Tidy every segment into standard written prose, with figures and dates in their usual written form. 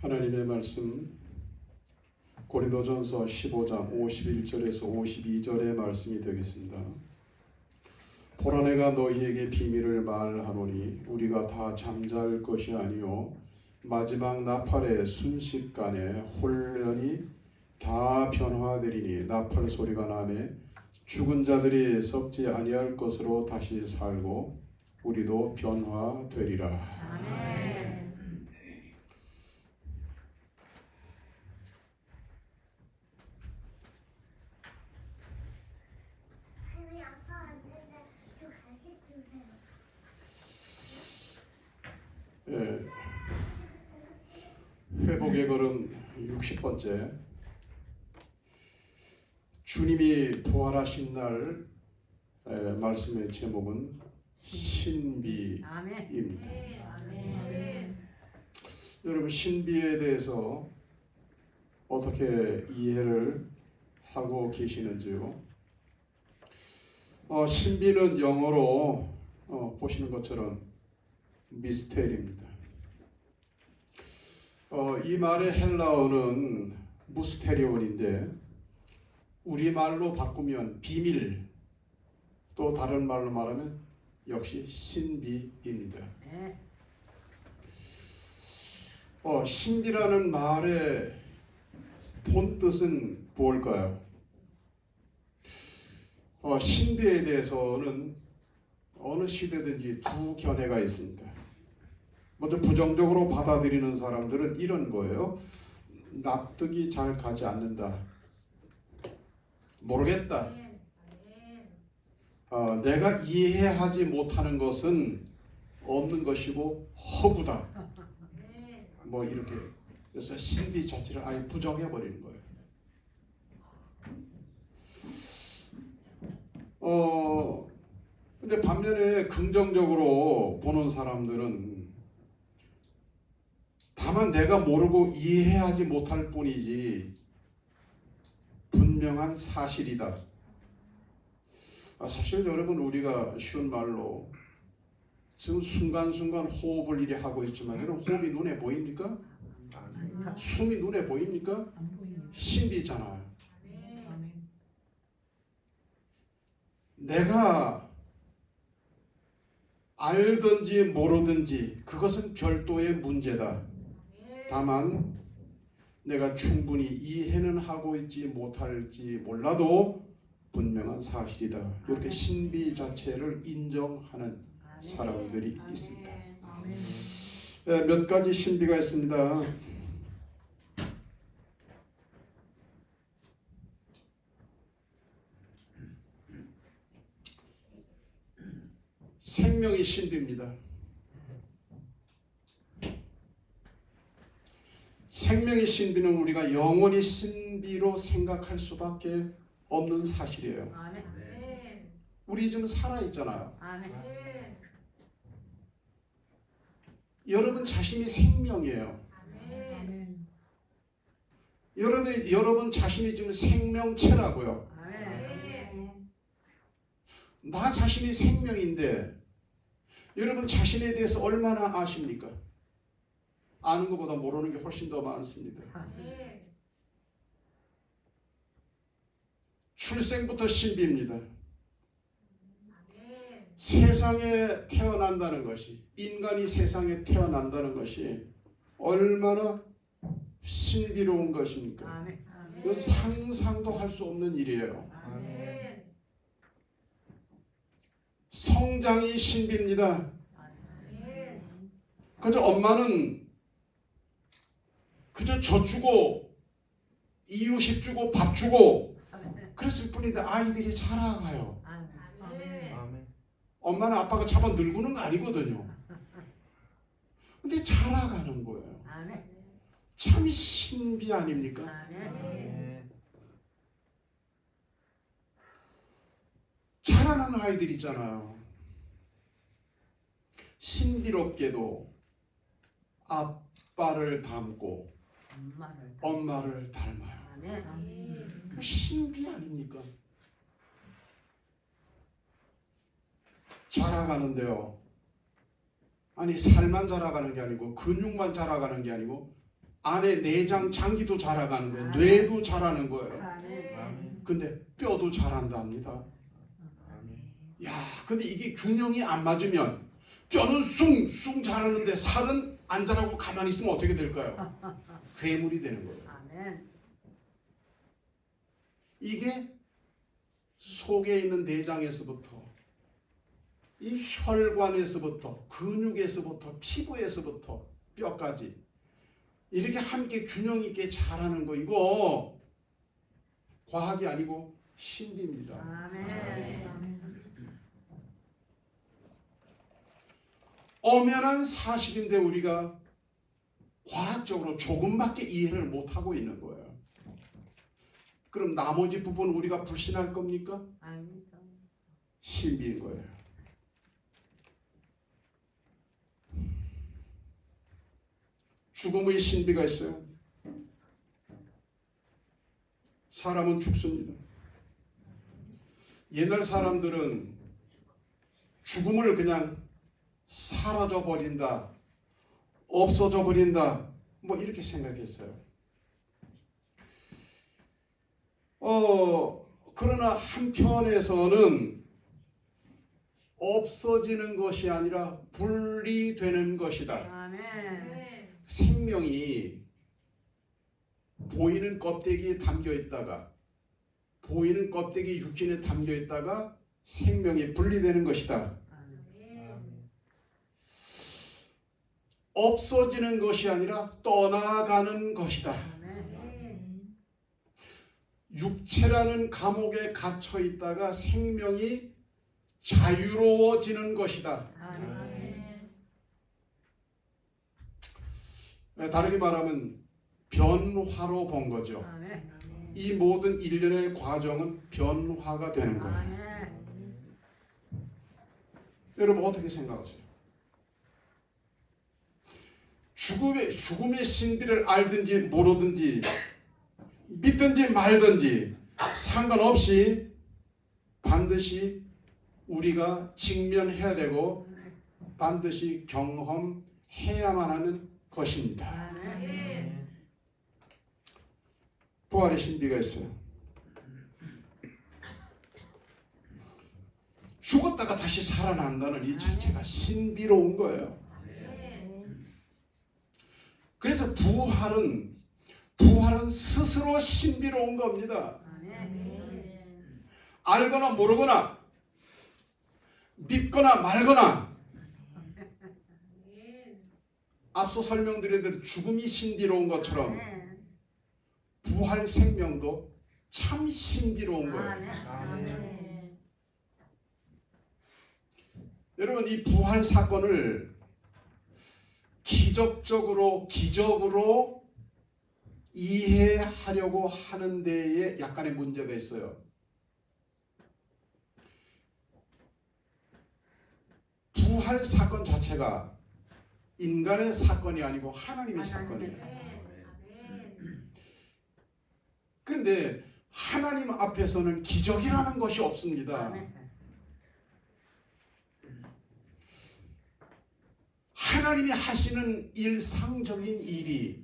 하나님의 말씀 고린도전서 15장 51절에서 52절의 말씀이 되겠습니다. 보라 내가 너희에게 비밀을 말하노니 우리가 다 잠잘 것이 아니요 마지막 나팔의 순식간에 홀연히 다 변화되리니 나팔 소리가 나매 죽은 자들이 썩지 아니할 것으로 다시 살고 우리도 변화되리라. 아멘. 회복의 걸음 60번째. 주님이 부활하신 날 말씀의 제목은 신비입니다. 아멘. 여러분, 신비에 대해서 어떻게 이해를 하고 계시는지요? 신비는 영어로 보시는 것처럼 미스테리입니다. 이 말의 헬라어는 무스테리온인데 우리말로 바꾸면 비밀, 또 다른 말로 말하면 역시 신비입니다. 신비라는 말의 본뜻은 뭘까요? 신비에 대해서는 어느 시대든지 두 견해가 있습니다. 먼저 부정적으로 받아들이는 사람들은 이런 거예요. 납득이 잘 가지 않는다. 모르겠다. 내가 이해하지 못하는 것은 없는 것이고 허구다. 뭐 이렇게. 그래서 신비 자체를 아예 부정해 버리는 거예요. 근데 반면에 긍정적으로 보는 사람들은 다만 내가 모르고 이해하지 못할 뿐이지 분명한 사실이다. 사실 여러분, 우리가 쉬운 말로 지금 순간순간 호흡을 이리 하고 있지만 여러분, 호흡이 눈에 보입니까? 숨이 눈에 보입니까? 신비잖아요. 내가 알든지 모르든지 그것은 별도의 문제다. 다만 내가 충분히 이해는 하고 있지 못할지 몰라도 분명한 사실이다. 이렇게 신비 자체를 인정하는 사람들이 있습니다. 몇 가지 신비가 있습니다. 생명이 신비입니다. 생명의 신비는 우리가 영원히 신비로 생각할 수밖에 없는 사실이에요. 우리 지금 살아있잖아요. 여러분 자신이 생명이에요. 여러분 자신이 지금 생명체라고요. 나 자신이 생명인데 여러분 자신에 대해서 얼마나 아십니까? 아는 것보다 모르는 게 훨씬 더 많습니다. 출생부터 신비입니다. 세상에 태어난다는 것이, 인간이 세상에 태어난다는 것이 얼마나 신비로운 것입니까? 이건 상상도 할 수 없는 일이에요. 성장이 신비입니다. 그저 엄마는 그저 젖주고 이유식 주고 밥 주고 그랬을 뿐인데 아이들이 자라가요. 엄마는 아빠가 잡아 늙는 거 아니거든요. 근데 자라가는 거예요. 참 신비 아닙니까? 자라는 아이들 있잖아요. 신비롭게도 아빠를 닮고 엄마를 닮아요. 신비 아닙니까? 자라가는데요. 아니 살만 자라가는 게 아니고 근육만 자라가는 게 아니고 안에 내장 장기도 자라가는 거예요. 뇌도 자라는 거예요. 아멘. 근데 뼈도 자란답니다. 야, 근데 이게 균형이 안 맞으면 뼈는 숭숭 자라는데 살은 안 자라고 가만히 있으면 어떻게 될까요? 괴물이 되는 거예요. 아멘. 이게 속에 있는 내장에서부터 이 혈관에서부터 근육에서부터 피부에서부터 뼈까지 이렇게 함께 균형 있게 자라는 거, 이거 과학이 아니고 신비입니다. 아멘. 엄연한 사실인데 우리가 과학적으로 조금밖에 이해를 못하고 있는 거예요. 그럼 나머지 부분 우리가 불신할 겁니까? 아닙니다. 신비인 거예요. 죽음의 신비가 있어요. 사람은 죽습니다. 옛날 사람들은 죽음을 그냥 사라져 버린다, 없어져 버린다, 뭐 이렇게 생각했어요. 그러나 한편에서는 없어지는 것이 아니라 분리되는 것이다. 아멘. 생명이 보이는 껍데기에 담겨 있다가, 보이는 껍데기 육신에 담겨 있다가 생명이 분리되는 것이다. 없어지는 것이 아니라 떠나가는 것이다. 육체라는 감옥에 갇혀 있다가 생명이 자유로워지는 것이다. 다르게 말하면 변화로 본 거죠. 이 모든 일련의 과정은 변화가 되는 거예요. 여러분 어떻게 생각하세요? 죽음의 신비를 알든지 모르든지 믿든지 말든지 상관없이 반드시 우리가 직면해야 되고 반드시 경험해야만 하는 것입니다. 부활의 신비가 있어요. 죽었다가 다시 살아난다는 이 자체가 신비로운 거예요. 그래서 부활은 스스로 신비로운 겁니다. 알거나 모르거나 믿거나 말거나 앞서 설명드린 대로 죽음이 신비로운 것처럼 부활 생명도 참 신비로운 거예요. 여러분 이 부활 사건을 기적으로 이해하려고 하는 데에 약간의 문제가 있어요. 부활 사건 자체가 인간의 사건이 아니고 하나님의 사건이에요. 그런데 하나님 앞에서는 기적이라는 것이 없습니다. 하나님이 하시는 일상적인 일이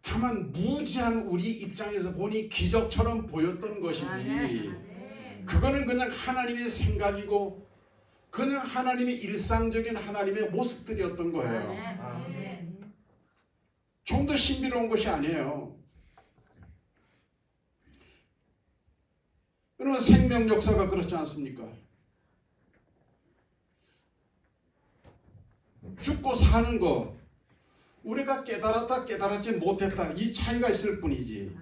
다만 무지한 우리 입장에서 보니 기적처럼 보였던 것이지, 그거는 그냥 하나님의 생각이고 그냥 하나님의 일상적인 하나님의 모습들이었던 거예요. 좀 더 신비로운 것이 아니에요. 여러분 생명 역사가 그렇지 않습니까? 죽고 사는 거 우리가 깨달았다 깨달았지 못했다 이 차이가 있을 뿐이지,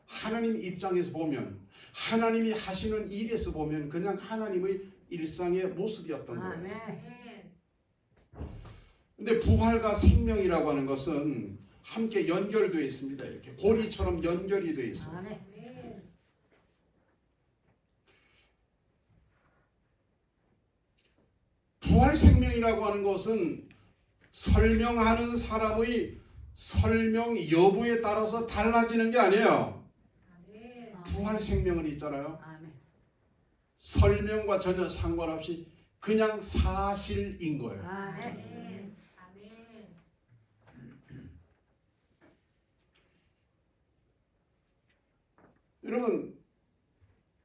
하나님 입장에서 보면 하나님이 하시는 일에서 보면 그냥 하나님의 일상의 모습이었던 거예요. 근데 부활과 생명이라고 하는 것은 함께 연결되어 있습니다. 이렇게 고리처럼 연결이 되어 있어요. 부활 생명이라고 하는 것은 설명하는 사람의 설명 여부에 따라서 달라지는 게 아니에요. 부활 생명은 있잖아요. 설명과 전혀 상관없이 그냥 사실인 거예요. 여러분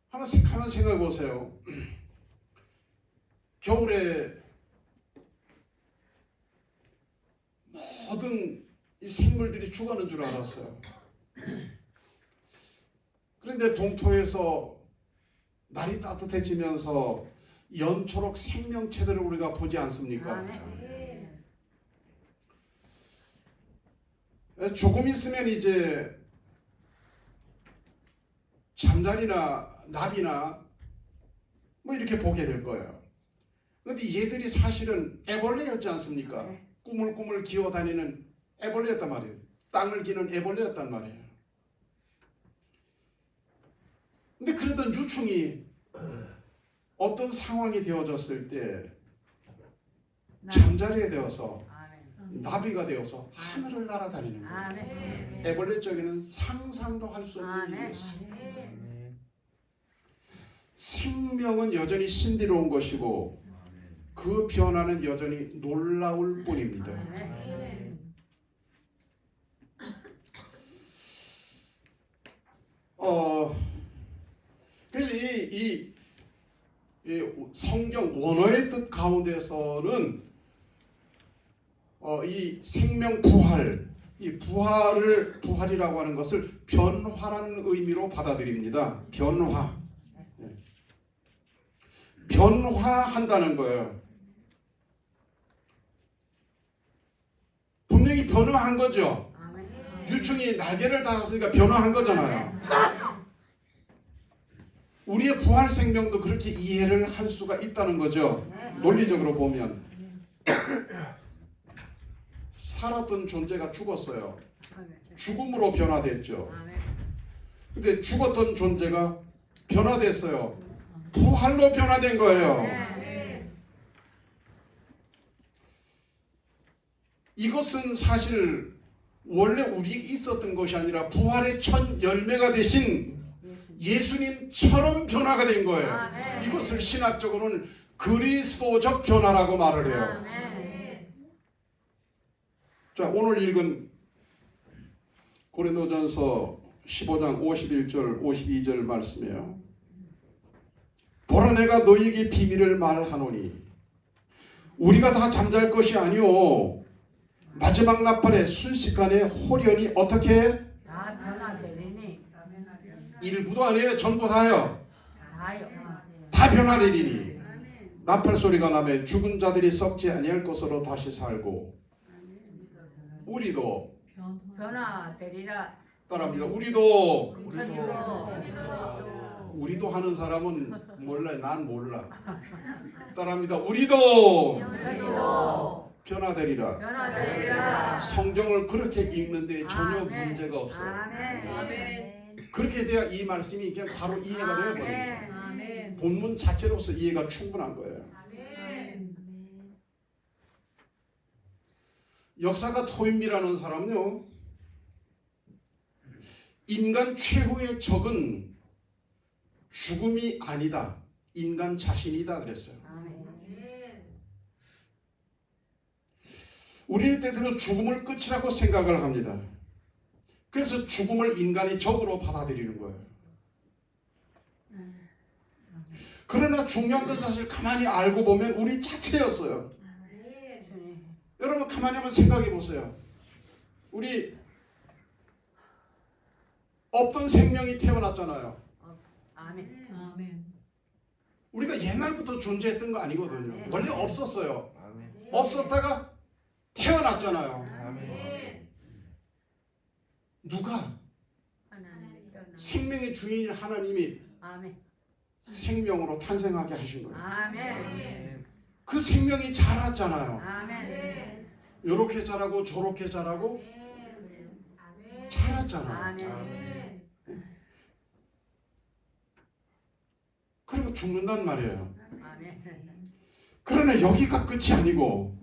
하나 생각해 보세요. 겨울에 모든 이 생물들이 죽어가는 줄 알았어요. 그런데 동토에서 날이 따뜻해지면서 연초록 생명체들을 우리가 보지 않습니까? 아멘. 조금 있으면 이제 잠자리나 나비나 뭐 이렇게 보게 될 거예요. 그런데 얘들이 사실은 애벌레였지 않습니까? 네. 꾸물꾸물 기어다니는 애벌레였단 말이에요. 땅을 기는 애벌레였단 말이에요. 근데 그러던 유충이 어떤 상황이 되어졌을 때 잠자리가 되어서 아멘. 나비가 되어서 하늘을 날아다니는 거예요. 아멘. 애벌레 쪽에는 상상도 할 수 없는 아멘. 일이었어요. 생명은 여전히 신비로운 것이고 그 변화는 여전히 놀라울 뿐입니다. 아멘. 그래서 이 성경 원어의 뜻 가운데서는 이 생명 부활, 이 부활이라고 하는 것을 변화라는 의미로 받아들입니다. 변화. 변화한다는 거예요. 분명히 변화한 거죠. 아멘. 유충이 날개를 달았으니까 변화한 거잖아요. 우리의 부활 생명도 그렇게 이해를 할 수가 있다는 거죠. 논리적으로 보면 살았던 존재가 죽었어요. 죽음으로 변화됐죠. 아멘. 근데 죽었던 존재가 변화됐어요. 부활로 변화된 거예요. 네. 이것은 사실 원래 우리에게 있었던 것이 아니라 부활의 첫 열매가 되신 예수님처럼 변화가 된 거예요. 아멘. 이것을 신학적으로는 그리스도적 변화라고 말을 해요. 아멘. 자, 오늘 읽은 고린도전서 15장 51절 52절 말씀이에요. 보라 내가 너희에게 비밀을 말하노니 우리가 다 잠잘 것이 아니오 마지막 나팔에 순식간에 홀연히 어떻게 다 변화되리니. 일부도 아니에요. 전부 다요. 다요. 다 변화되리니 나팔 소리가 나며 죽은 자들이 썩지 아니할 것으로 다시 살고 우리도 변화되리라. 따라합니다. 우리도 우리도 하는 사람은 몰라요. 난 몰라. 따라합니다. 우리도 변화되리라. 변화되리라. 성경을 그렇게 읽는데 전혀 아멘. 문제가 없어요. 아멘. 그렇게 돼야 이 말씀이 그냥 바로 이해가 되어버려요. 아멘. 본문 자체로서 이해가 충분한 거예요. 역사가 토임이라는 사람은요, 인간 최후의 적은 죽음이 아니다, 인간 자신이다 그랬어요. 아멘. 우리는 때때로 죽음을 끝이라고 생각을 합니다. 그래서 죽음을 인간이 적으로 받아들이는 거예요. 그러나 중요한 건 사실 가만히 알고 보면 우리 자체였어요. 여러분 가만히 한번 생각해 보세요. 우리 없던 생명이 태어났잖아요. 아멘. 우리가 옛날부터 존재했던 거 아니거든요. 네. 원래 없었어요. 아멘. 없었다가 태어났잖아요. 아멘. 누가? 하나님의 변화. 생명의 주인인 하나님이 아멘. 생명으로 탄생하게 하신 거예요. 아멘. 그 생명이 자랐잖아요. 아멘. 요렇게 자라고 저렇게 자라고 자랐잖아요. 아멘. 그리고 죽는단 말이에요. 아멘. 그러나 여기가 끝이 아니고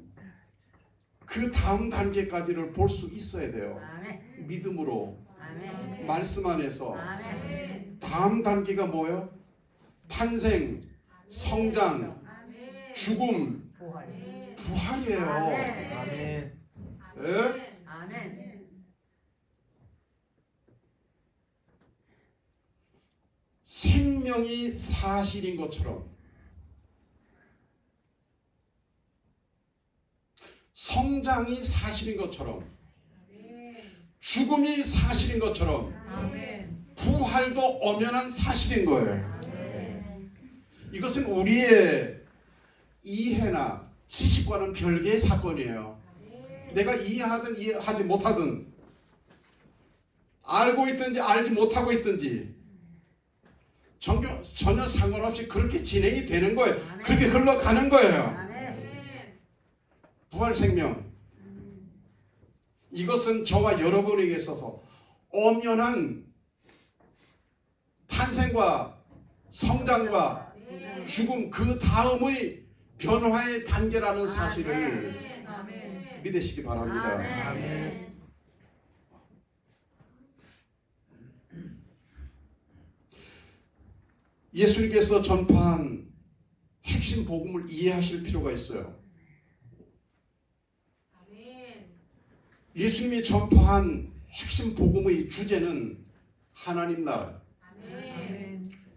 그 다음 단계까지를 볼 수 있어야 돼요. 아멘. 믿음으로 아멘. 말씀 안에서 아멘. 다음 단계가 뭐예요? 탄생, 성장, 죽음, 부활. 부활이에요. 아멘. 아멘. 예? 아멘. 생명이 사실인 것처럼 성장이 사실인 것처럼 죽음이 사실인 것처럼 부활도 엄연한 사실인 거예요. 이것은 우리의 이해나 지식과는 별개의 사건이에요. 내가 이해하든 이해하지 못하든 알고 있든지 알지 못하고 있든지 전혀 상관없이 그렇게 진행이 되는 거예요. 그렇게 흘러가는 거예요. 부활 생명, 이것은 저와 여러분에게 있어서 엄연한 탄생과 성장과 죽음 그 다음의 변화의 단계라는 사실을 믿으시기 바랍니다. 예수님께서 전파한 핵심 복음을 이해하실 필요가 있어요. 예수님이 전파한 핵심 복음의 주제는 하나님 나라,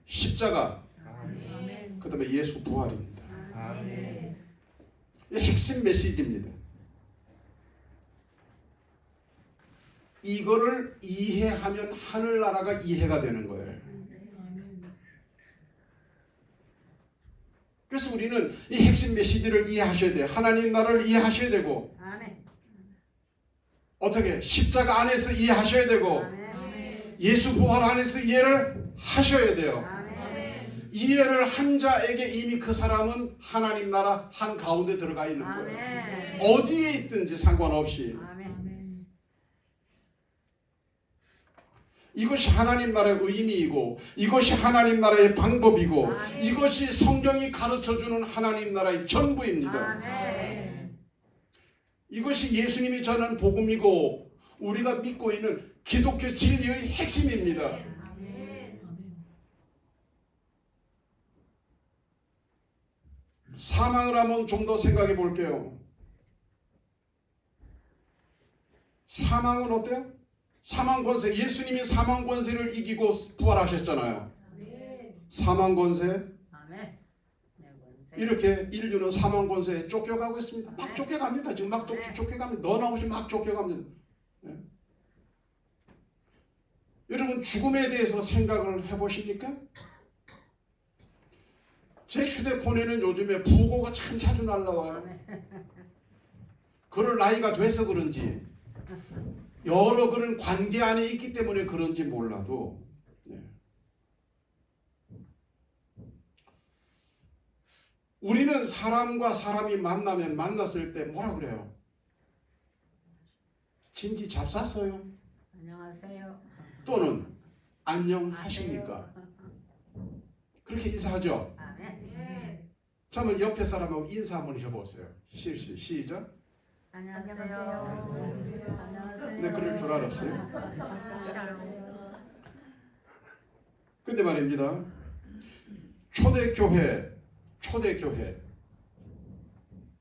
십자가, 그 다음에 예수 부활입니다. 핵심 메시지입니다. 이거를 이해하면 하늘나라가 이해가 되는 거예요. 그래서 우리는 이 핵심 메시지를 이해하셔야 돼요. 하나님 나라를 이해하셔야 되고, 어떻게 십자가 안에서 이해하셔야 되고, 예수 부활 안에서 이해를 하셔야 돼요. 이해를 한 자에게 이미 그 사람은 하나님 나라 한 가운데 들어가 있는 거예요. 어디에 있든지 상관없이. 이것이 하나님 나라의 의미이고, 이것이 하나님 나라의 방법이고, 이것이 성경이 가르쳐주는 하나님 나라의 전부입니다. 이것이 예수님이 전한 복음이고 우리가 믿고 있는 기독교 진리의 핵심입니다. 사망을 한번 좀 더 생각해 볼게요. 사망은 어때요? 사망 권세, 예수님이 사망 권세를 이기고 부활하셨잖아요. 사망 권세, 이렇게 인류는 사망 권세에 쫓겨가고 있습니다. 막 쫓겨갑니다. 지금 막 쫓겨갑니다. 너나 없이 막 쫓겨갑니다. 네? 여러분 죽음에 대해서 생각을 해보십니까? 제 휴대폰에는 요즘에 부고가 참 자주 날라와요. 그럴 나이가 돼서 그런지 여러 그런 관계 안에 있기 때문에 그런지 몰라도 우리는 사람과 사람이 만났을 때 뭐라 그래요? 진지 잡쌌어요? 안녕하세요. 또는 안녕하십니까? 그렇게 인사하죠? 자, 한번 옆에 사람하고 인사 한번 해보세요. 시작. 안녕하세요. 근데 그럴 줄 알았어요. 근데 말입니다.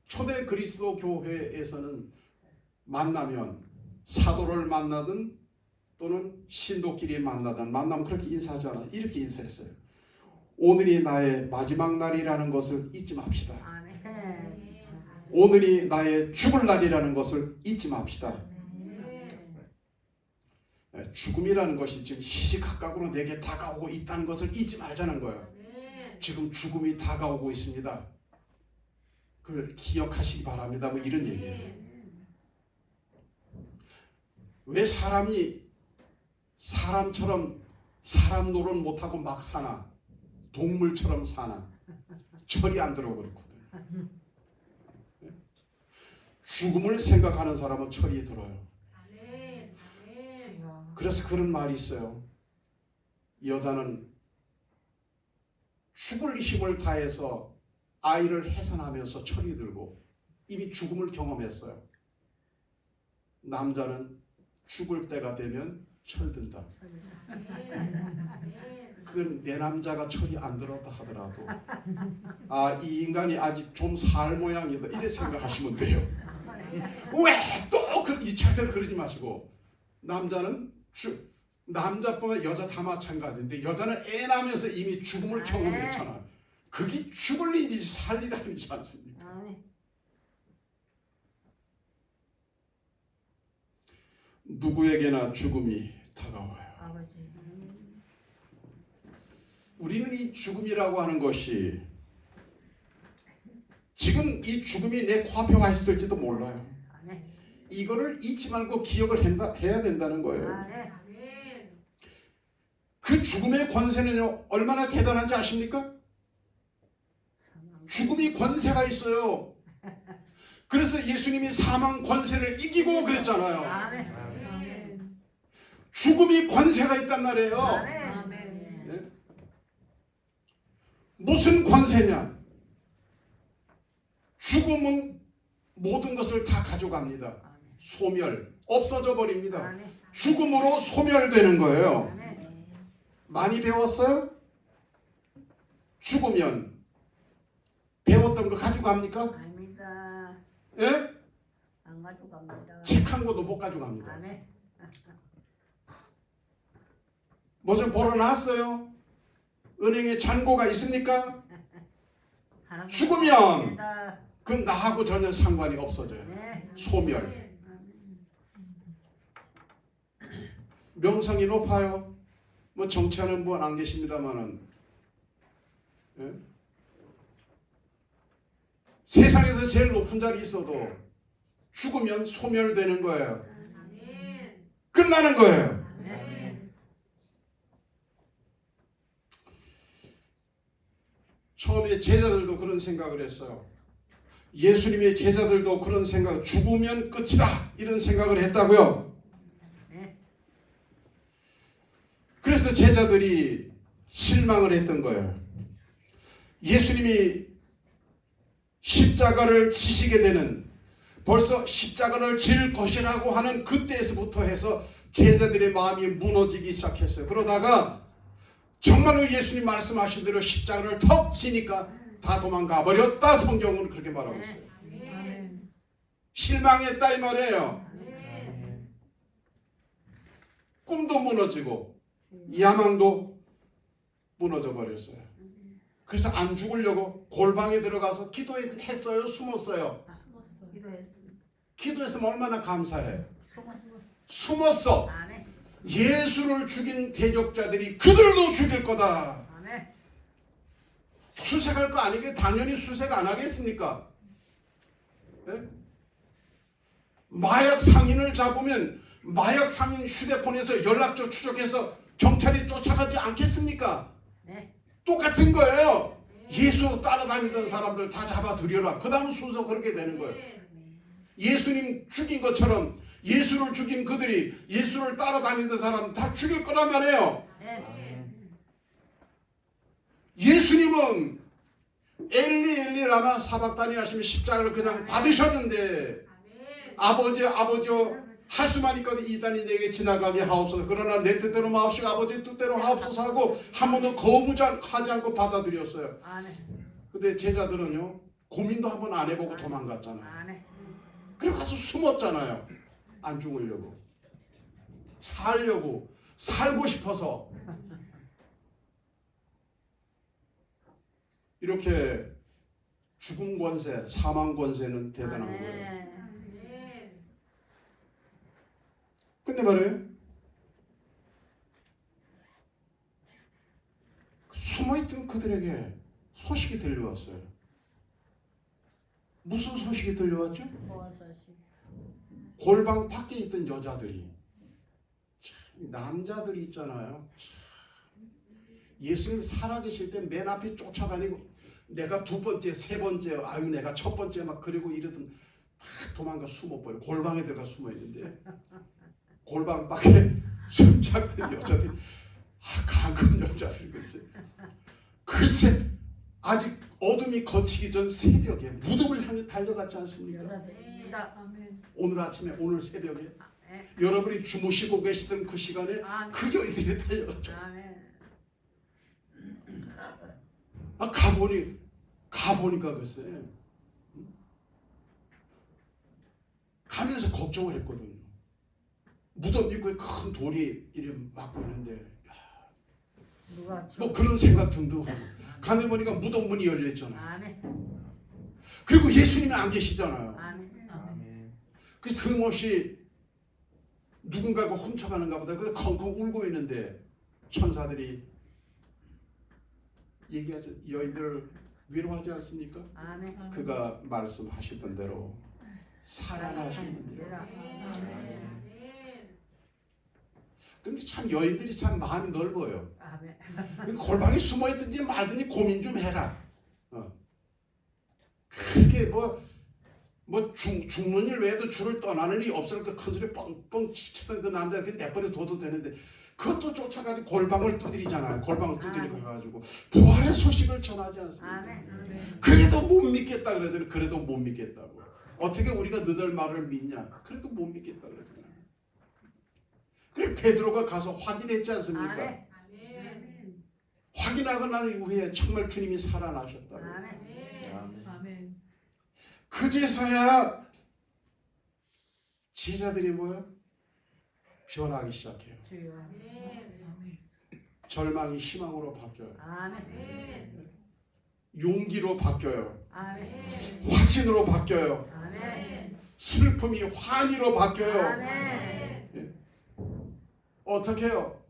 초대 그리스도 교회에서는 만나면 사도를 만나든 또는 신도끼리 만나든 만나면 그렇게 인사하지 않아요. 이렇게 인사했어요. 오늘이 나의 마지막 날이라는 것을 잊지 맙시다. 오늘이 나의 죽을 날이라는 것을 잊지 맙시다. 죽음이라는 것이 지금 시시각각으로 내게 다가오고 있다는 것을 잊지 말자는 거예요. 지금 죽음이 다가오고 있습니다. 그걸 기억하시기 바랍니다. 뭐 이런 얘기예요. 왜 사람이 사람처럼 사람 노릇 못하고 막 사나? 동물처럼 사나? 철이 안 들어 그렇거든. 죽음을 생각하는 사람은 철이 들어요. 그래서 그런 말이 있어요. 여자는 죽을 힘을 다해서 아이를 해산하면서 철이 들고 이미 죽음을 경험했어요. 남자는 죽을 때가 되면 철든다. 그건 내 남자가 철이 안 들었다 하더라도 이 인간이 아직 좀 살 모양이다 이렇게 생각하시면 돼요. 왜 또 이 절대로 그러지 마시고 남자는 남자뿐만 여자 다 마찬가지인데 여자는 애 낳으면서 이미 죽음을 경험했잖아. 그게 죽을 일이지 살 일 아니지 않습니까? 누구에게나 죽음이 다가와요. 아버지. 우리는 이 죽음이라고 하는 것이 지금 이 죽음이 내 코앞에 와 있을지도 몰라요. 이거를 잊지 말고 기억을 해야 된다는 거예요. 아멘. 그 죽음의 권세는요 얼마나 대단한지 아십니까? 죽음이 권세가 있어요. 그래서 예수님이 사망 권세를 이기고 그랬잖아요. 아멘. 죽음이 권세가 있단 말이에요. 아멘. 네? 무슨 권세냐? 죽음은 모든 것을 다 가져갑니다. 소멸, 없어져 버립니다. 아멘. 죽음으로 소멸되는 거예요. 아멘. 많이 배웠어요? 죽으면 배웠던 거 가져갑니까? 아닙니다. 예? 안 가져갑니다. 책 한 권도 못 가져갑니다. 아멘. 뭐 좀 벌어놨어요? 은행에 잔고가 있습니까? 하나도 죽으면 없습니다. 그 나하고 전혀 상관이 없어져요. 네. 소멸. 명성이 높아요. 뭐 정치하는 분 안 계십니다만은 예? 세상에서 제일 높은 자리 있어도 죽으면 소멸되는 거예요. 끝나는 거예요. 처음에 제자들도 그런 생각을 했어요. 예수님의 제자들도 그런 생각, 죽으면 끝이다 이런 생각을 했다고요. 그래서 제자들이 실망을 했던 거예요. 예수님이 십자가를 지시게 되는, 벌써 십자가를 질 것이라고 하는 그때에서부터 해서 제자들의 마음이 무너지기 시작했어요. 그러다가 정말로 예수님 말씀하신 대로 십자가를 턱 지니까 다 도망가 버렸다. 성경은 그렇게 말하고 있어요. 실망했다 이 말이에요. 꿈도 무너지고 야망도 무너져 버렸어요. 그래서 안 죽으려고 골방에 들어가서 기도했어요? 숨었어요? 기도했으면 얼마나 감사해. 숨었어. 아멘. 예수를 죽인 대적자들이 그들도 죽일 거다. 아멘. 수색할 거 아니게 당연히 수색 안 하겠습니까? 네? 마약 상인을 잡으면 마약 상인 휴대폰에서 연락처 추적해서 경찰이 쫓아가지 않겠습니까? 네. 똑같은 거예요. 예수 따라다니던 사람들 다 잡아들여라. 그 다음 순서 그렇게 되는 거예요. 예수님 죽인 것처럼 예수를 죽인 그들이 예수를 따라다니던 사람 다 죽일 거란 말이에요. 네. 예수님은 엘리 엘리 라마 사박다니 하시면 십자가를 그냥 받으셨는데 아버지여 할 수만 있거든 이단이 내게 지나가게 하옵소서. 그러나 내 뜻대로 마옵시고 아버지의 뜻대로 하옵소서 하고 한 번도 거부하지 않고 받아들였어요. 근데 제자들은요 고민도 한 번 안 해보고 도망갔잖아요. 아멘. 그리고 가서 숨었잖아요. 안 죽으려고, 살려고, 살고 싶어서. 이렇게 죽음 권세, 사망 권세는 대단한 거예요. 근데 말이에요, 숨어있던 그들에게 소식이 들려왔어요. 무슨 소식이 들려왔죠? 골방 밖에 있던 여자들이, 남자들이 있잖아요. 예수님 살아계실 때 맨 앞에 쫓아다니고 내가 두 번째, 세 번째, 아유 내가 첫 번째 막 그리고 이러던 다 도망가 숨어버려. 골방에 들어가 숨어있는데 골방 밖에 숨잡는 여자들이 강한 여자들이 글쎄. 글쎄 아직 어둠이 거치기 전 새벽에 무덤을 향해 달려갔지 않습니까? 오늘 아침에 오늘 새벽에 여러분이 주무시고 계시던 그 시간에 그 여인들이 달려갔죠. 가보니까 글쎄 가면서 걱정을 했거든요. 무덤 입구에 큰 돌이 이렇게 막고 있는데 누가 뭐 그런 생각 등등 가만히 보니까 무덤 문이 열려 있잖아요. 아멘. 그리고 예수님이 안 계시잖아요. 아멘. 아멘. 그래서 틈없이 누군가가 훔쳐가는가 보다 그 컹컹 울고 있는데 천사들이 얘기하죠. 여인들 위로하지 않습니까? 아멘. 그가 말씀하시던 대로 살아나셨느니라. 아멘. 근데 참 여인들이 참 마음이 넓어요. 아멘. 골방에 숨어있든지 말든지 고민 좀 해라. 그렇게 죽는 일 외에도 주를 떠나는 일이 없을 때 큰 소리 뻥뻥 치던 그 남자한테 내버려 둬도 되는데 그것도 쫓아가지고 골방을 두드리잖아요. 골방을 두드리고 가가지고 부활의 소식을 전하지 않습니까? 아멘. 그래도 못 믿겠다 그러잖아요. 그래도 못 믿겠다고. 어떻게 우리가 너들 말을 믿냐? 그래도 못 믿겠다 그러잖아요. 그래 베드로가 가서 확인했지 않습니까? 아멘. 아멘. 확인하고 난 이후에 정말 주님이 살아나셨다고. 아멘. 아멘. 그제서야 제자들이 뭐야? 변하기 시작해요. 주여. 아멘. 절망이 희망으로 바뀌어요. 아멘. 용기로 바뀌어요. 아멘. 확신으로 바뀌어요. 아멘. 슬픔이 환희로 바뀌어요. 아멘. 어떻게 해요?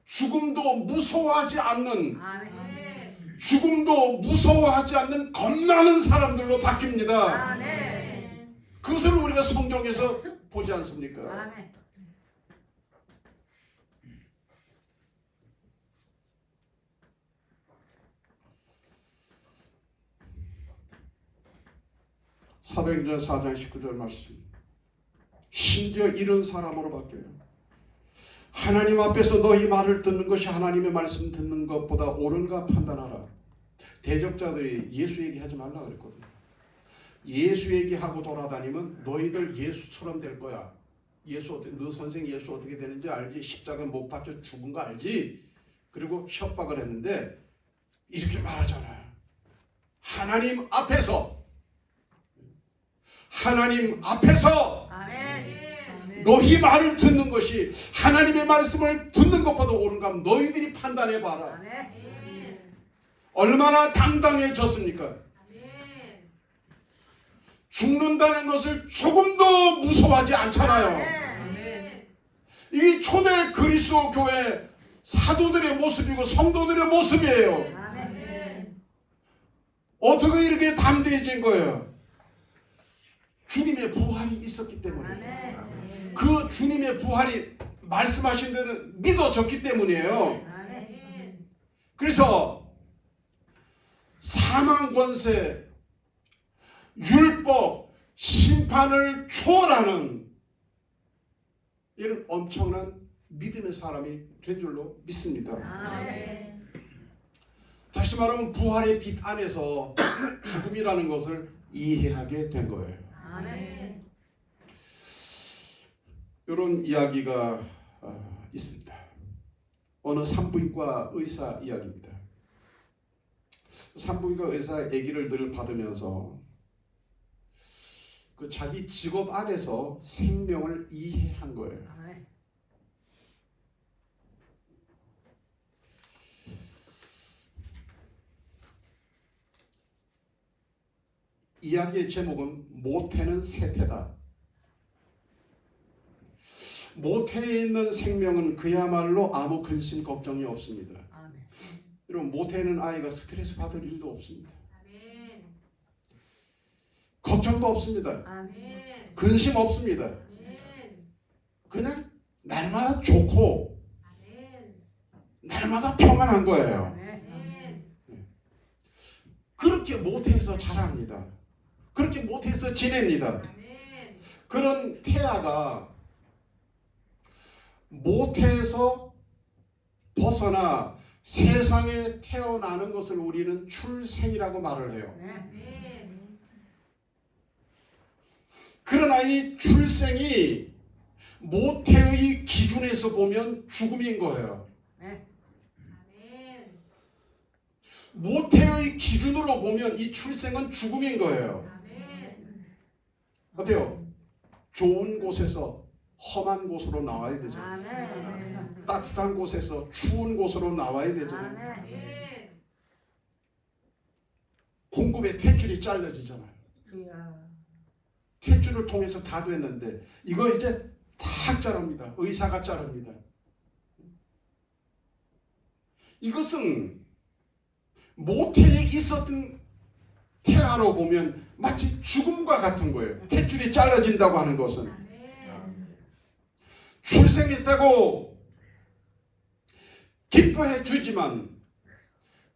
죽음도 무서워하지 않는, 아멘. 죽음도 무서워하지 않는 겁나는 사람들로 바뀝니다. 아멘. 그것을 우리가 성경에서 보지 않습니까? 아멘. 사도행전 4장 19절 말씀. 심지어 이런 사람으로 바뀌어요. 하나님 앞에서 너희 말을 듣는 것이 하나님의 말씀 듣는 것보다 옳은가 판단하라. 대적자들이 예수 얘기하지 말라 그랬거든요. 예수 얘기하고 돌아다니면 너희들 예수처럼 될 거야. 너 선생 예수 어떻게 되는지 알지? 십자가 못 박혀 죽은 거 알지? 그리고 협박을 했는데 이렇게 말하잖아요. 하나님 앞에서 아멘. 너희 말을 듣는 것이 하나님의 말씀을 듣는 것보다 옳은가 하면 너희들이 판단해 봐라. 아멘. 얼마나 당당해졌습니까? 아멘. 죽는다는 것을 조금도 무서워하지 않잖아요. 아멘. 이 초대 그리스도 교회 사도들의 모습이고 성도들의 모습이에요. 아멘. 어떻게 이렇게 담대해진 거예요? 주님의 부활이 있었기 때문에. 아멘. 그 주님의 부활이 말씀하신 대로 믿어졌기 때문이에요. 아멘. 그래서 사망 권세, 율법, 심판을 초월하는 이런 엄청난 믿음의 사람이 된 줄로 믿습니다. 아멘. 다시 말하면 부활의 빛 안에서 죽음이라는 것을 이해하게 된 거예요. 아멘. 이런 이야기가 있습니다. 어느 산부인과 의사 이야기입니다. 산부인과 의사 얘기를 늘 받으면서 그 자기 직업 안에서 생명을 이해한 거예요. 아멘. 이야기의 제목은 모태는 세태다. 모태에 있는 생명은 그야말로 아무 근심 걱정이 없습니다. 아멘. 여러분 모태에는 아이가 스트레스 받을 일도 없습니다. 아멘. 걱정도 없습니다. 아멘. 근심 없습니다. 아멘. 그냥 날마다 좋고 아멘. 날마다 평안한 거예요. 아멘. 그렇게 모태에서 자랍니다. 그렇게 모태에서 지냅니다. 아멘. 그런 태아가 모태에서 벗어나 세상에 태어나는 것을 우리는 출생이라고 말을 해요. 아멘. 그러나 이 출생이 모태의 기준에서 보면 죽음인 거예요. 아멘. 아멘. 모태의 기준으로 보면 이 출생은 죽음인 거예요. 아멘. 어때요? 좋은 곳에서 험한 곳으로 나와야 되잖아요. 아멘. 따뜻한 곳에서 추운 곳으로 나와야 되잖아요. 아멘. 공급의 탯줄이 잘려지잖아요. 주야. 탯줄을 통해서 다 됐는데 이거 이제 탁 자릅니다. 의사가 자릅니다. 이것은 모태에 있었던 태아로 보면 마치 죽음과 같은 거예요. 탯줄이 잘라진다고 하는 것은 아멘. 출생했다고 기뻐해 주지만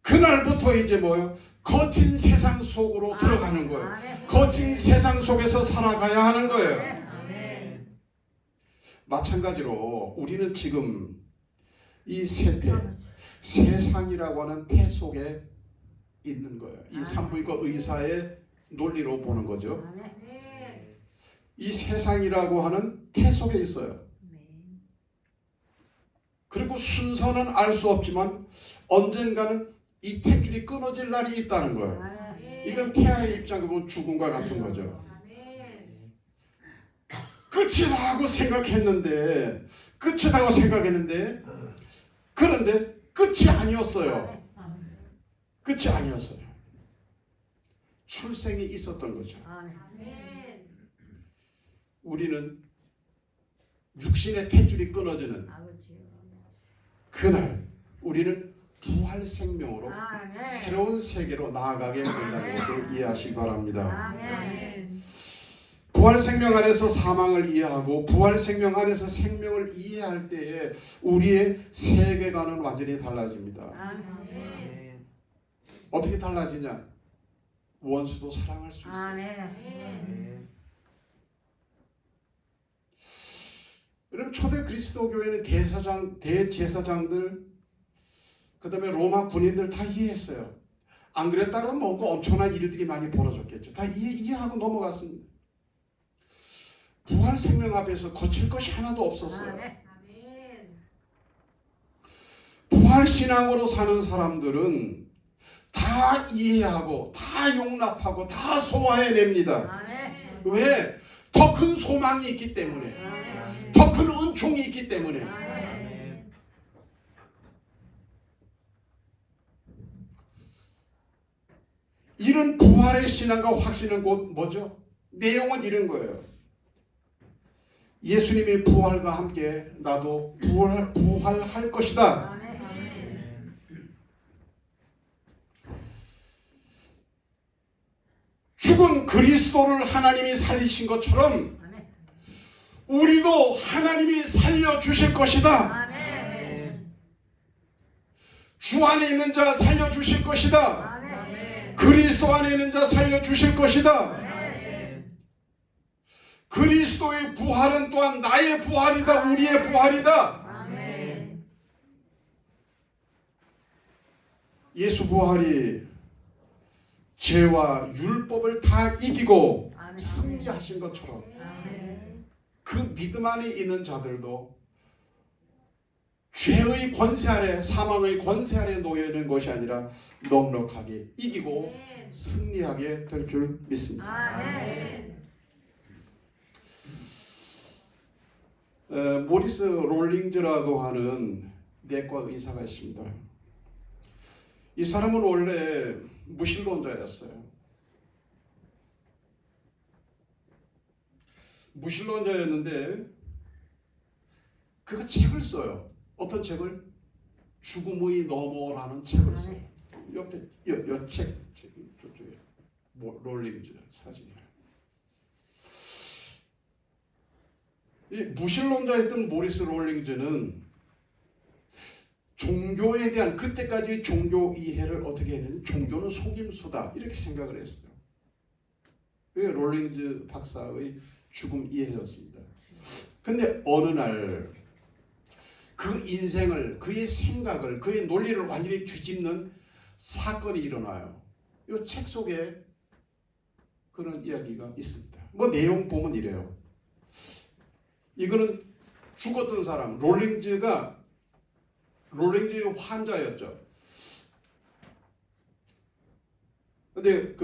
그날부터 이제 뭐요? 거친 세상 속으로 들어가는 거예요. 아멘. 거친 세상 속에서 살아가야 하는 거예요. 아멘. 마찬가지로 우리는 지금 이 세태, 세상이라고 하는 태 속에 있는 거예요. 이 산부인과 의사의 논리로 보는 거죠. 아멘. 이 세상이라고 하는 태 속에 있어요. 그리고 순서는 알 수 없지만 언젠가는 이 탯줄이 끊어질 날이 있다는 거예요. 아멘. 이건 태아의 입장으로 보면 죽음과 같은 거죠. 아멘. 끝이라고 생각했는데 그런데 끝이 아니었어요. 끝이 아니었어요. 출생이 있었던 거죠. 아멘. 우리는 육신의 탯줄이 끊어지는 그날 우리는 부활 생명으로 새로운 세계로 나아가게 된다는 것을 이해하시기 바랍니다. 아멘. 부활 생명 안에서 사망을 이해하고 부활 생명 안에서 생명을 이해할 때에 우리의 세계관은 완전히 달라집니다. 아멘. 어떻게 달라지냐? 원수도 사랑할 수 있어요. 아멘. 여러분 초대 그리스도 교회는 대제사장들 그 다음에 로마 군인들 다 이해했어요. 안 그랬다면 뭔가 엄청난 일들이 많이 벌어졌겠죠. 다 이해하고 넘어갔습니다. 부활 생명 앞에서 거칠 것이 하나도 없었어요. 아멘. 부활 신앙으로 사는 사람들은 다 이해하고 다 용납하고 다 소화해냅니다. 아멘. 왜? 더 큰 소망이 있기 때문에, 아멘. 더 큰 은총이 있기 때문에. 아멘. 이런 부활의 신앙과 확신은 곧 뭐죠? 내용은 이런 거예요. 예수님의 부활과 함께 나도 부활할 것이다. 아멘. 죽은 그리스도를 하나님이 살리신 것처럼 아멘. 우리도 하나님이 살려주실 것이다. 아멘. 주 안에 있는 자 살려주실 것이다. 아멘. 그리스도 안에 있는 자 살려주실 것이다. 아멘. 그리스도의 부활은 또한 나의 부활이다. 우리의 부활이다. 아멘. 예수 부활이 죄와 율법을 다 이기고 아멘. 승리하신 것처럼 아멘. 그 믿음 안에 있는 자들도 죄의 권세 아래, 사망의 권세 아래 놓여 있는 것이 아니라 넉넉하게 이기고 승리하게 될 줄 믿습니다. 아멘. 모리스 롤링즈라고 하는 내과 의사가 있습니다. 이 사람은 원래 무신론자였어요. 무신론자였는데 그가 책을 써요. 어떤 책을? 죽음의 너머라는 책을 써요. 옆에 여책 저쪽에 롤링즈 사진이에요. 이 무신론자였던 모리스 롤링즈는 종교에 대한 그때까지 종교 이해를 어떻게 했냐면 종교는 속임수다 이렇게 생각을 했어요. 그게 롤링즈 박사의 죽음 이해였습니다. 근데 어느 날 그 인생을, 그의 생각을, 그의 논리를 완전히 뒤집는 사건이 일어나요. 이 책 속에 그런 이야기가 있습니다. 뭐 내용 보면 이래요. 이거는 죽었던 사람, 롤링즈의 환자였죠. 근데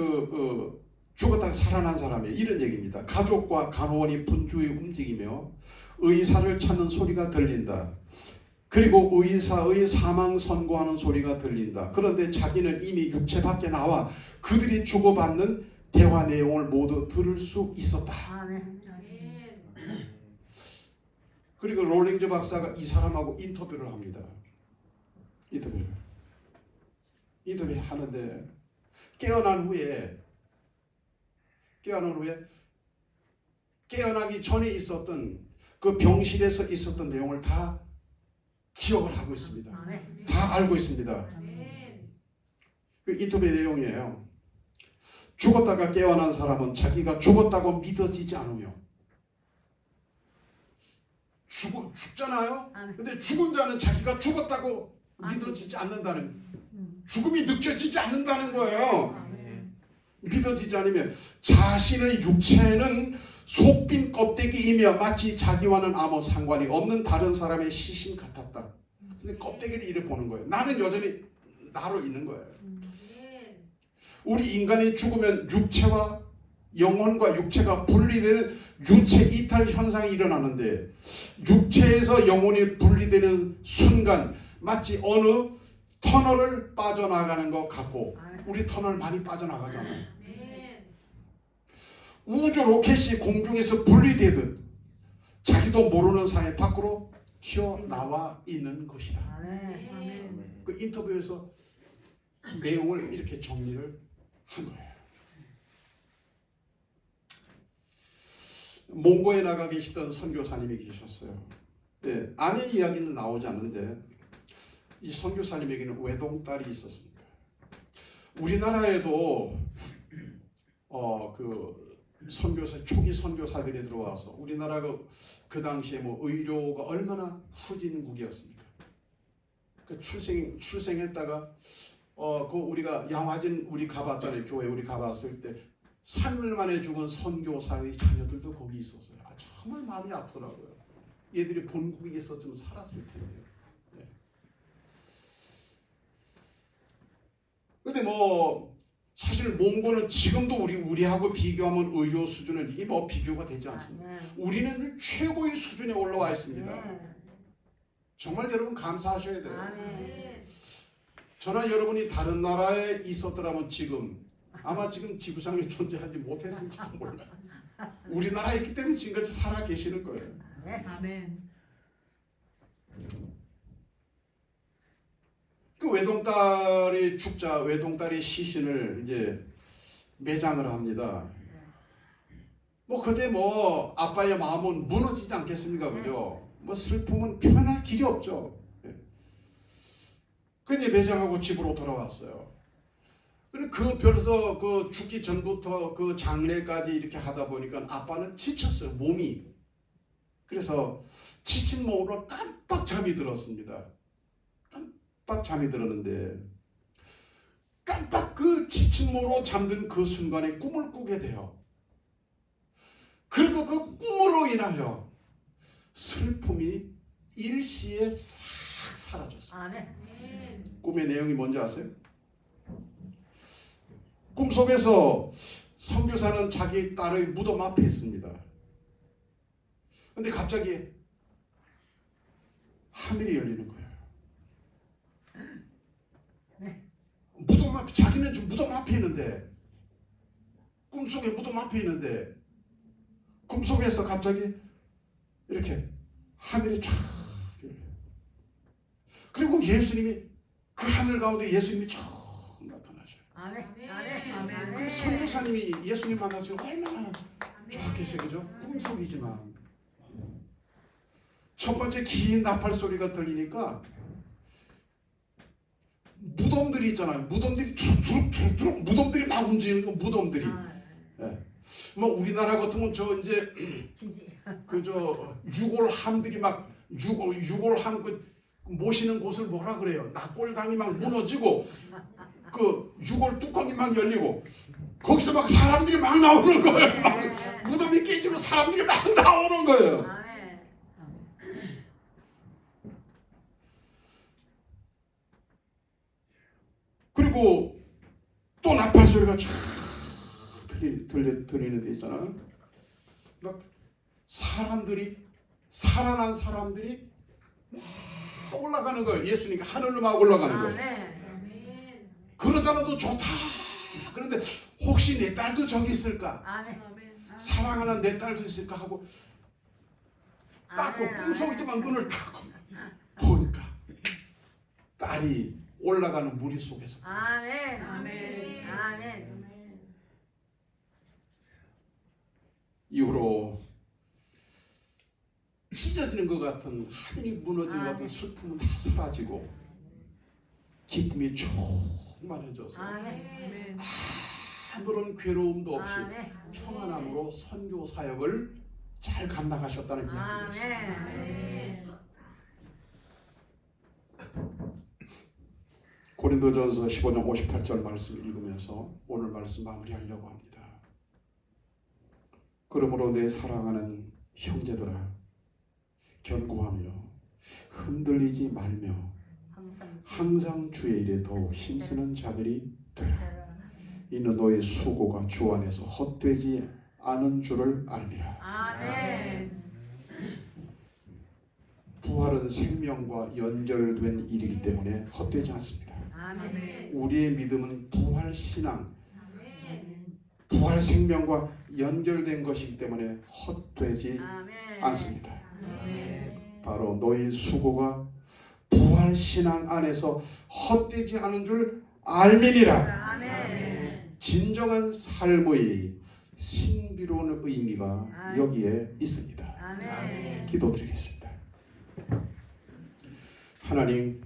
죽었다가 살아난 사람이 이런 얘기입니다. 가족과 간호원이 분주히 움직이며 의사를 찾는 소리가 들린다. 그리고 의사의 사망 선고하는 소리가 들린다. 그런데 자기는 이미 육체 밖에 나와 그들이 주고받는 대화 내용을 모두 들을 수 있었다. 아멘. 그리고 롤링즈 박사가 이 사람하고 인터뷰를 합니다. 인터뷰를 하는데 깨어난 후에 깨어나기 전에 있었던 그 병실에서 있었던 내용을 다 기억을 하고 있습니다. 아멘. 다 알고 있습니다. 아멘. 그 인터뷰 내용이에요. 죽었다가 깨어난 사람은 자기가 죽었다고 믿어지지 않으며 죽잖아요. 근데 죽은 자는 자기가 죽었다고 믿어지지 않는다는, 죽음이 느껴지지 않는다는 거예요. 믿어지지 않으면 자신의 육체는 속빈 껍데기이며 마치 자기와는 아무 상관이 없는 다른 사람의 시신 같았다. 근데 껍데기를 이렇게 보는 거예요. 나는 여전히 나로 있는 거예요. 우리 인간이 죽으면 육체와 영혼과 육체가 분리되는 유체 이탈 현상이 일어나는데, 육체에서 영혼이 분리되는 순간 마치 어느 터널을 빠져나가는 것 같고, 우리 터널 많이 빠져나가잖아요. 우주 로켓이 공중에서 분리되듯 자기도 모르는 사이 밖으로 튀어나와 있는 것이다. 그 인터뷰에서 내용을 이렇게 정리를 한 거예요. 몽고에 나가 계시던 선교사님이 계셨어요. 네, 아내 이야기는 나오지 않는데 이 선교사님에게는 외동딸이 있었습니다. 우리나라에도 초기 선교사들이 들어와서 우리나라가 그 당시에 의료가 얼마나 후진국이었습니까? 그 출생했다가 우리가 양화진 우리 가봤잖아요. 교회 우리 가봤을 때 3일 만에 죽은 선교사의 자녀들도 거기 있었어요. 정말 마음이 아프더라고요. 얘들이 본국에 있었으면 살았을 텐데요. 네. 근데 사실 몽고는 지금도 우리하고 비교하면 의료 수준은 이게 비교가 되지 않습니다. 우리는 최고의 수준에 올라와 있습니다. 정말 여러분 감사하셔야 돼요. 저나 여러분이 다른 나라에 있었더라면 아마 지금 지구상에 존재하지 못했을지도 몰라요. 우리나라에 있기 때문에 지금까지 살아 계시는 거예요. 아멘. 그 외동딸이 외동딸의 시신을 이제 매장을 합니다. 그때 아빠의 마음은 무너지지 않겠습니까, 그죠? 슬픔은 표현할 길이 없죠. 그런데 매장하고 집으로 돌아왔어요. 그래서 죽기 전부터 그 장례까지 이렇게 하다 보니까 아빠는 지쳤어요, 몸이. 그래서 지친 몸으로 깜빡 잠이 들었습니다. 깜빡 잠이 들었는데 깜빡 그 지친 몸으로 잠든 그 순간에 꿈을 꾸게 돼요. 그리고 그 꿈으로 인하여 슬픔이 일시에 싹 사라졌어요. 아멘. 꿈의 내용이 뭔지 아세요? 꿈속에서 선교사는 자기 딸의 무덤 앞에 있습니다. 근데 갑자기 하늘이 열리는 거예요. 무덤 앞에, 자기는 지금 무덤 앞에 있는데, 꿈속에 무덤 앞에 있는데, 꿈속에서 갑자기 이렇게 하늘이 쫙 열려요. 그리고 예수님이, 그 하늘 가운데 예수님이 쫙 나타나셔요. 아멘. 그 선교사님이 예수님 만나서 얼마나 좋았겠어요, 그죠? 꿈속이지만. 첫 번째 긴 나팔 소리가 들리니까 무덤들이 있잖아요. 무덤들이 툭툭툭툭 무덤들이 막 움직이는 거, 무덤들이. 예. 우리나라 같으면 유골함들이 막 유골함 모시는 곳을 뭐라 그래요? 낙골당이 막 무너지고 그 유골 뚜껑이 막 열리고 거기서 막 사람들이 막 나오는 거예요. 무덤이 깨지고 사람들이 막 나오는 거예요. 그리고 또 나팔 소리가 쫙 들려요. 드리는 데 있잖아요. 막 사람들이 살아난 사람들이 막 올라가는 거예요. 예수님이 하늘로 막 올라가는 거예요. 아멘. 그러잖아도 좋다. 그런데 혹시 내 딸도 저기 있을까? 아멘. 사랑하는 내 딸도 있을까 하고 닦고 꿈속이지만 눈을 닫고 보니까 딸이 올라가는 무리 속에서 아멘. 아멘. 아멘. 이후로 찢어지는 것 같은 하늘이 무너지는 것 같은 슬픔은 다 사라지고 기쁨이 충만해져서 아멘. 아무런 괴로움도 없이 아멘. 평안함으로 선교 사역을 잘 감당하셨다는 이야기입니다. 아멘. 고린도전서 15장 58절 말씀 읽으면서 오늘 말씀 마무리하려고 합니다. 그러므로 내 사랑하는 형제들아 견고하며 흔들리지 말며 항상 주의 일에 더욱 힘쓰는 자들이 되라. 이는 너의 수고가 주 안에서 헛되지 않은 줄을 알미라. 아멘. 부활은 생명과 연결된 일이기 때문에 헛되지 않습니다. 아멘. 우리의 믿음은 부활 신앙, 아멘. 부활 생명과 연결된 것이기 때문에 헛되지 아멘. 않습니다. 아멘. 바로 너희 수고가 부활 신앙 안에서 헛되지 않은 줄 알미니라. 아멘. 진정한 삶의 신비로운 의미가 여기에 있습니다. 아멘. 기도드리겠습니다. 하나님,